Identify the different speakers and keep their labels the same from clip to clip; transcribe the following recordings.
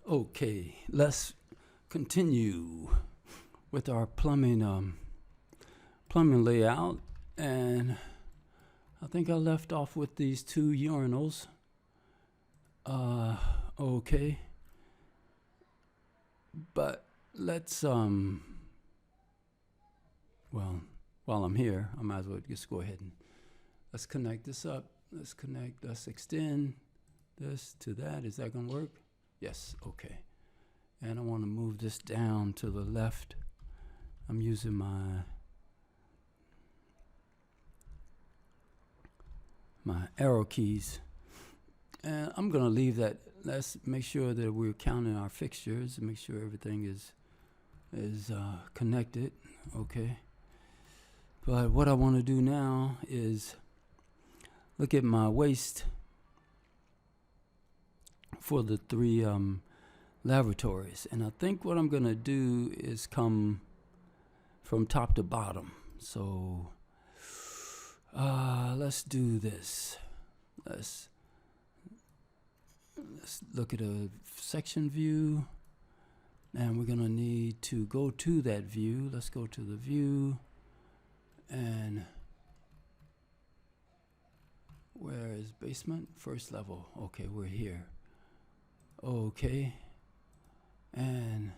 Speaker 1: Okay, let's continue with our plumbing layout, and I think I left off with these two urinals. Okay, but let's well, while I'm here, I might as well just go ahead and let's connect this up. Let's extend this to that. Is that gonna work? Yes, okay. And I want to move this down to the left. I'm using my arrow keys. And I'm gonna leave that. Let's make sure that we're counting our fixtures and make sure everything is connected. Okay. But what I want to do now is look at my waste for the three lavatories, and I think what I'm gonna do is come from top to bottom. So let's do this. Let's look at a section view, and we're gonna need to go to that view. Let's go to the view, and where is basement? First level. Okay, we're here. Okay, and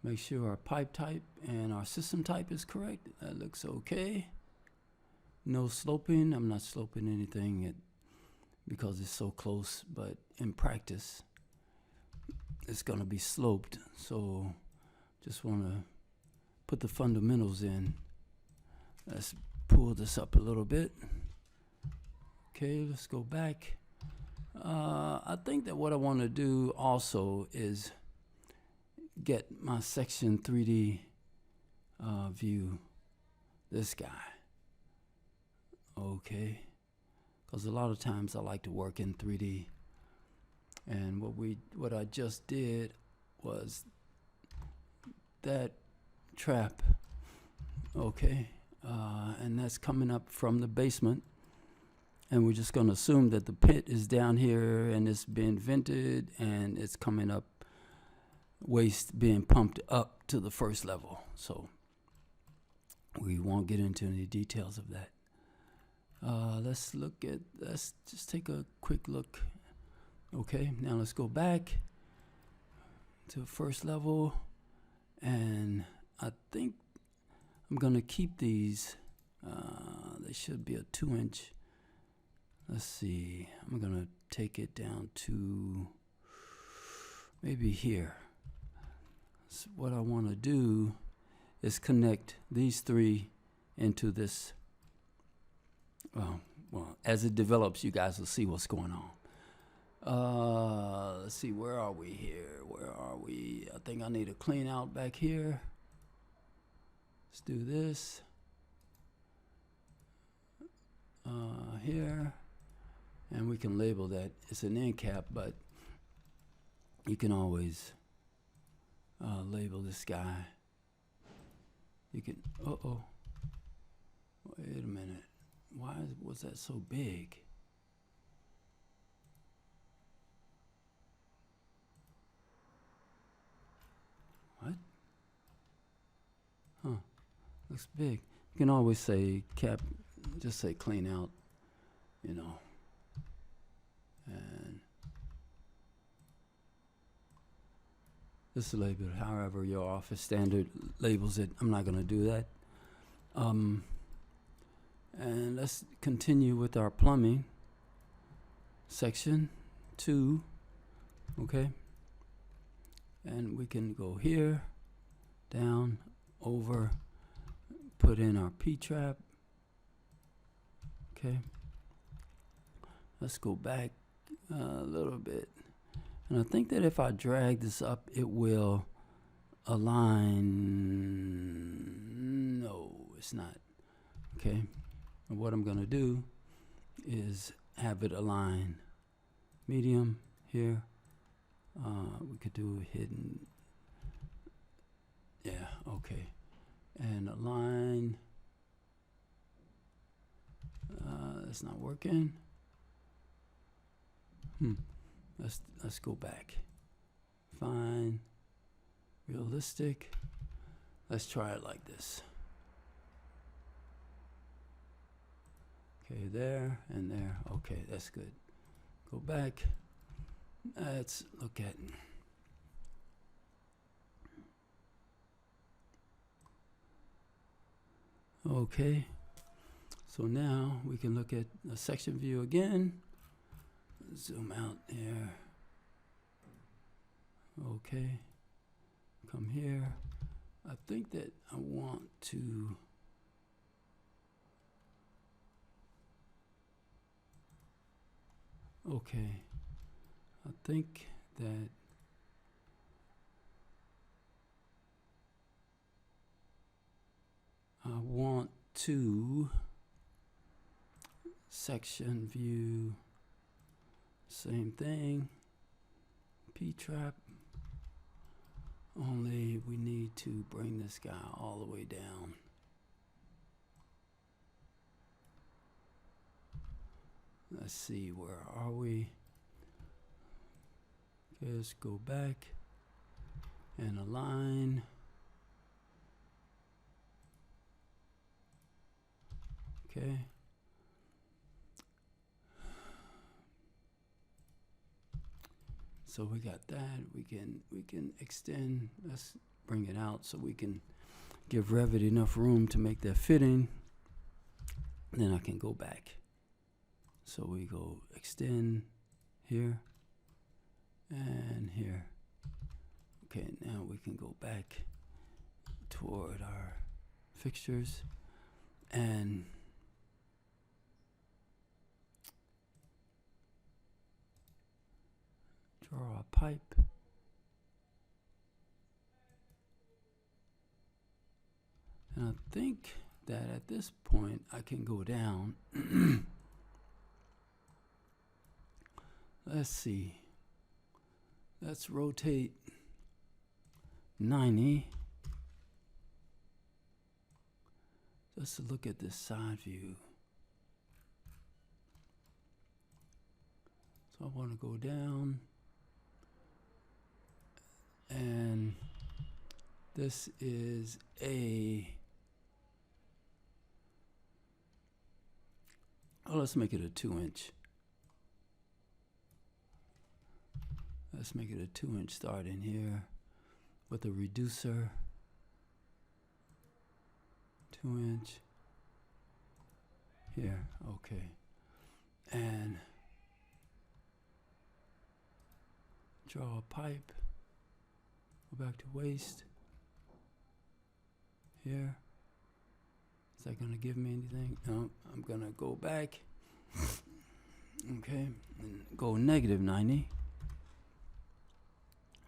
Speaker 1: make sure our pipe type and our system type is correct. That looks okay. No sloping. I'm not sloping anything because it's so close, but in practice it's gonna be sloped. So just want to put the fundamentals in. Let's pull this up a little bit. Okay, let's go back. I think that what I want to do also is get my section 3D view, this guy. Okay, because a lot of times I like to work in 3D, and what I just did was that trap. Okay, and that's coming up from the basement. And we're just going to assume that the pit is down here and it's being vented and it's coming up, waste being pumped up to the first level. So we won't get into any details of that. Let's just take a quick look. Okay, now let's go back to first level. And I think I'm going to keep these. They should be a 2-inch. Let's see, I'm gonna take it down to maybe here. So what I want to do is connect these three into this. Well, as it develops, you guys will see what's going on. Let's see, where are we here? Where are we? I think I need to clean out back here. Let's do this. Here. And we can label that it's an end cap, but you can always label this guy. You can, wait a minute. Why was that so big? What? Huh, looks big. You can always say cap, just say clean out, you know. And this label, however your office standard labels it. I'm not going to do that. And let's continue with our plumbing section 2. Okay, and we can go here, down, over, put in our P-trap. Okay, let's go back a little bit, and I think that if I drag this up, it will align. No, it's not. Okay, and what I'm gonna do is have it align medium here. We could do hidden. Yeah, okay, and align. That's not working. Let's go back. fine. Realistic. Let's try it like this. Okay, there and there. Okay, that's good. Go back. Let's look at. Okay. So now we can look at the section view again. Zoom out there. Okay. Come here. I think that I want to okay. I think that I want to section view, same thing, P-trap, only we need to bring this guy all the way down. Let's see, where are we? Okay, let's go back and align. Okay. So we got that. We can extend. Let's bring it out so we can give Revit enough room to make that fitting. Then I can go back. So we go extend here and here. Okay, now we can go back toward our fixtures and draw a pipe. And I think that at this point I can go down. Let's see. Let's rotate 90. Just to look at this side view. So I want to go down. And this is a, oh, let's make it a 2-inch. Let's make it a 2-inch start in here with a reducer. 2-inch here, okay. And draw a pipe. Go back to waste. Here. Is that gonna give me anything? No, I'm gonna go back. Okay, and go -90.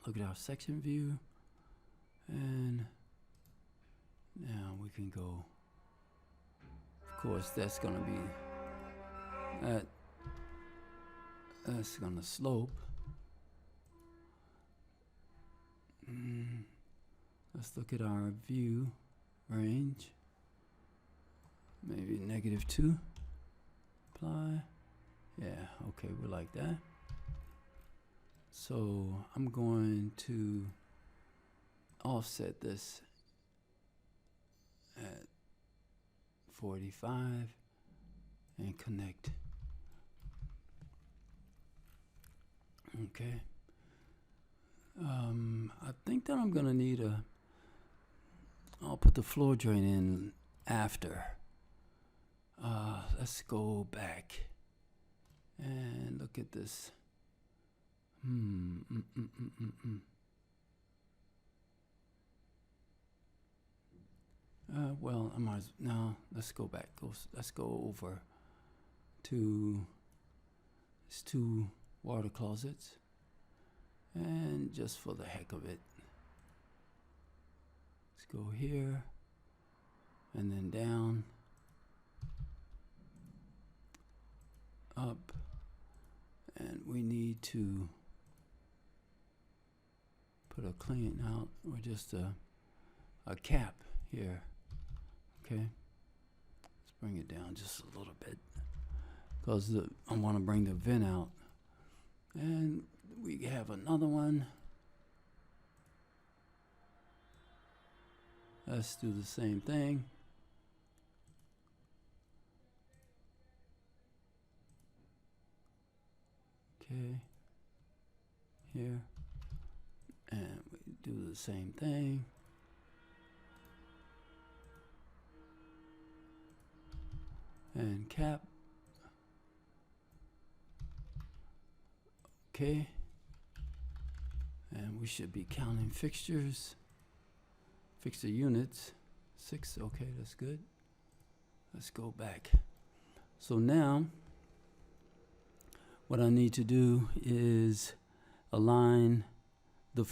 Speaker 1: Look at our section view. And now we can go. Of course, that's gonna be that's gonna slope. Let's look at our view range. Maybe -2. Apply. Yeah, okay, we like that. So I'm going to offset this at 45 and connect. Okay. I think that I'm gonna need I'll put the floor drain in after. Let's go back and look at this. Well, I might now. Let's go back. Let's go over to these 2 water closets, and just for the heck of it, let's go here and then down, up, and we need to put a clean out or just a cap here. Okay, let's bring it down just a little bit because I want to bring the vent out. And we have another one. Let's do the same thing. Okay, here, and we do the same thing. And cap. Okay, and we should be counting fixtures, fixture units, 6. Okay, that's good. Let's go back. So now what I need to do is align the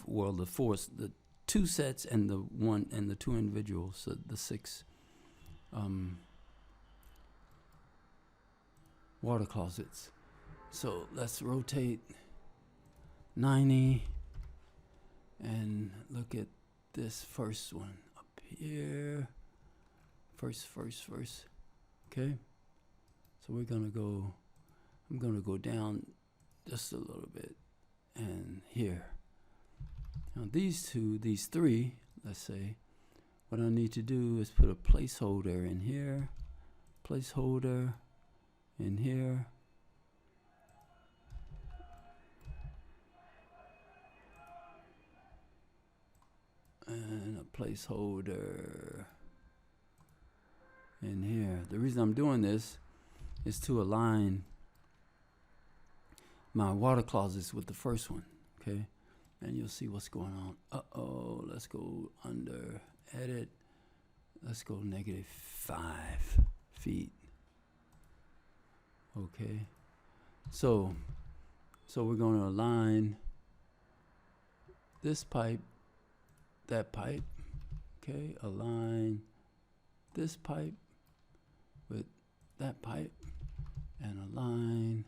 Speaker 1: the 2 sets and the 1 and the 2 individuals, so the 6 water closets. So let's rotate 90 and look at this first one up here. First. Okay. So we're gonna go, I'm gonna go down just a little bit and here. Now these 3, let's say, what I need to do is put a placeholder in here, placeholder in here, and a placeholder in here. The reason I'm doing this is to align my water closets with the first one, okay? And you'll see what's going on. Uh-oh, let's go under edit. Let's go -5 feet. Okay, so we're going to align this pipe, that pipe. Okay, align this pipe with that pipe, and align.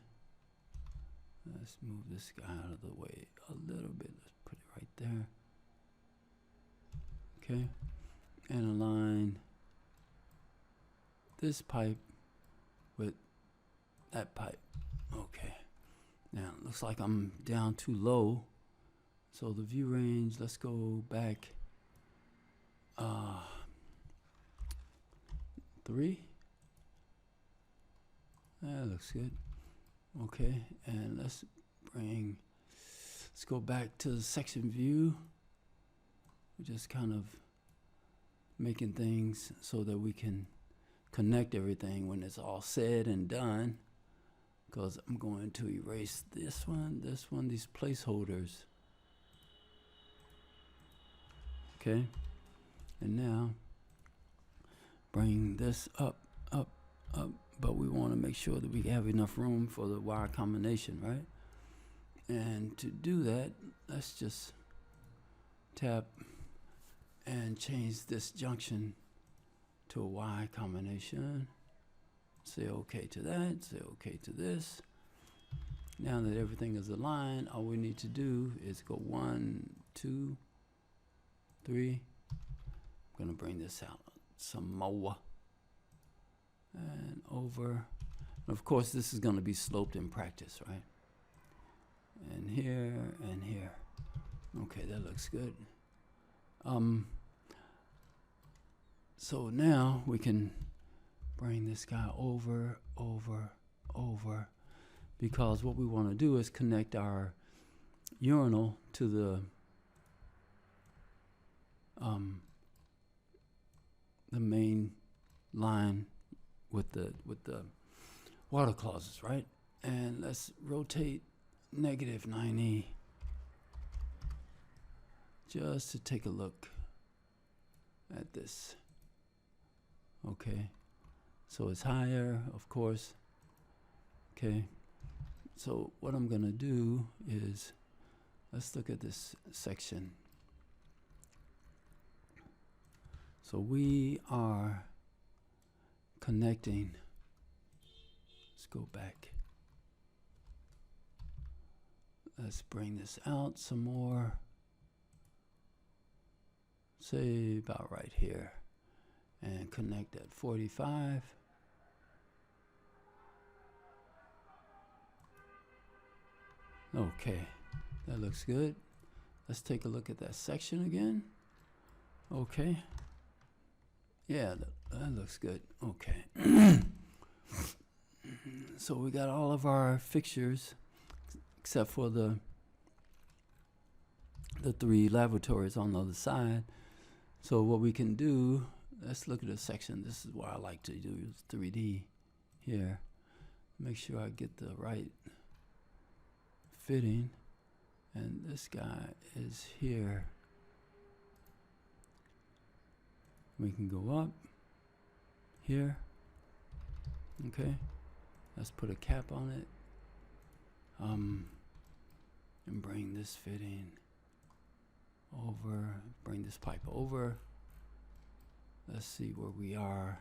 Speaker 1: Let's move this guy out of the way a little bit. Let's put it right there. Okay, and align this pipe with that pipe. Okay, now it looks like I'm down too low, so the view range, let's go back 3. That looks good. Okay, and let's go back to the section view. We're just kind of making things so that we can connect everything when it's all said and done, because I'm going to erase this one, these placeholders. Okay, and now bring this up, but we want to make sure that we have enough room for the wire combination, right? And to do that, let's just tap and change this junction to a Y combination. Say okay to that, say okay to this. Now that everything is aligned, all we need to do is go 1, 2, 3. I'm gonna bring this out some more. And over. Of course, this is gonna be sloped in practice, right? And here, and here. Okay, that looks good. So now we can bring this guy over, because what we want to do is connect our urinal to the main line with the water closets, right? And let's rotate -90 just to take a look at this. Okay, so it's higher, of course. Okay, so what I'm gonna do is, let's look at this section. So we are connecting. Let's go back. Let's bring this out some more. Say about right here. And connect at 45. Okay, that looks good. Let's take a look at that section again. Okay. Yeah, that looks good. Okay. So we got all of our fixtures except for the 3 lavatories on the other side. So what we can do, let's look at a section. This is what I like to do, is 3D here. Make sure I get the right fitting. And this guy is here. We can go up here. Okay. Let's put a cap on it. And bring this fitting over. Bring this pipe over. Let's see where we are.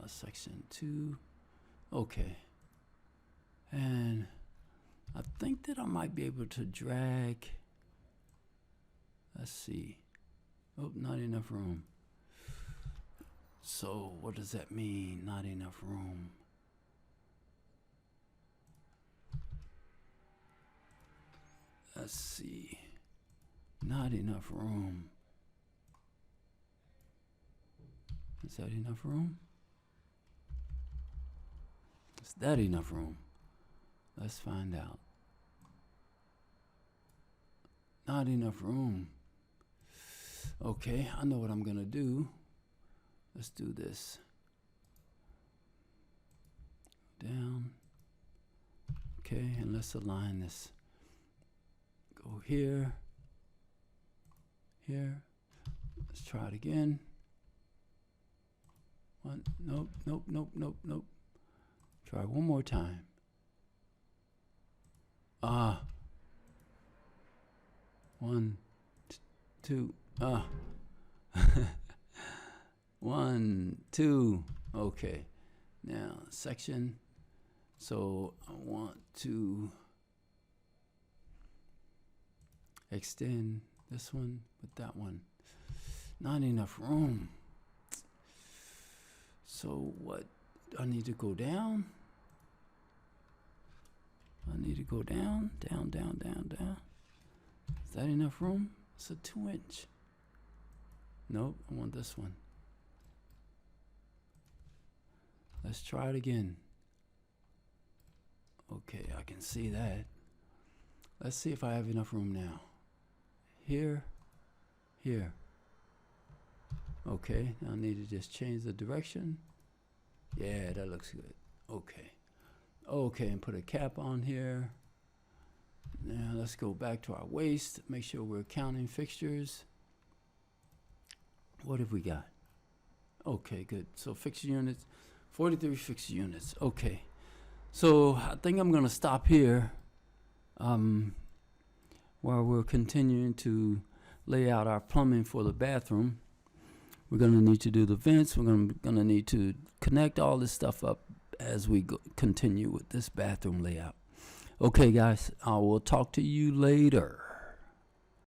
Speaker 1: Section 2. Okay. And I think that I might be able to drag. Let's see. Oh, not enough room. So what does that mean? Not enough room. Let's see. Not enough room. Is that enough room? Is that enough room? Let's find out. Not enough room. Okay, I know what I'm gonna do. Let's do this. Down. Okay, and let's align this. Go here. Here. Let's try it again. One. Nope, nope, nope, nope, nope. Try one more time. One, two, 1, 2. Okay. Now, section. So I want to extend this one with that one. Not enough room. So what? I need to go down. I need to go down, down, down, down, down. Is that enough room? It's a 2-inch. Nope, I want this one. Let's try it again. Okay, I can see that. Let's see if I have enough room now. Here, here. Okay, now I need to just change the direction. Yeah, that looks good. Okay. Okay, and put a cap on here. Now let's go back to our waste. Make sure we're counting fixtures. What have we got? Okay, good. So fixture units, 43 fixture units. Okay. So I think I'm going to stop here while we're continuing to lay out our plumbing for the bathroom. We're going to need to do the vents. We're going to need to connect all this stuff up as we continue with this bathroom layout. Okay, guys, I will talk to you later.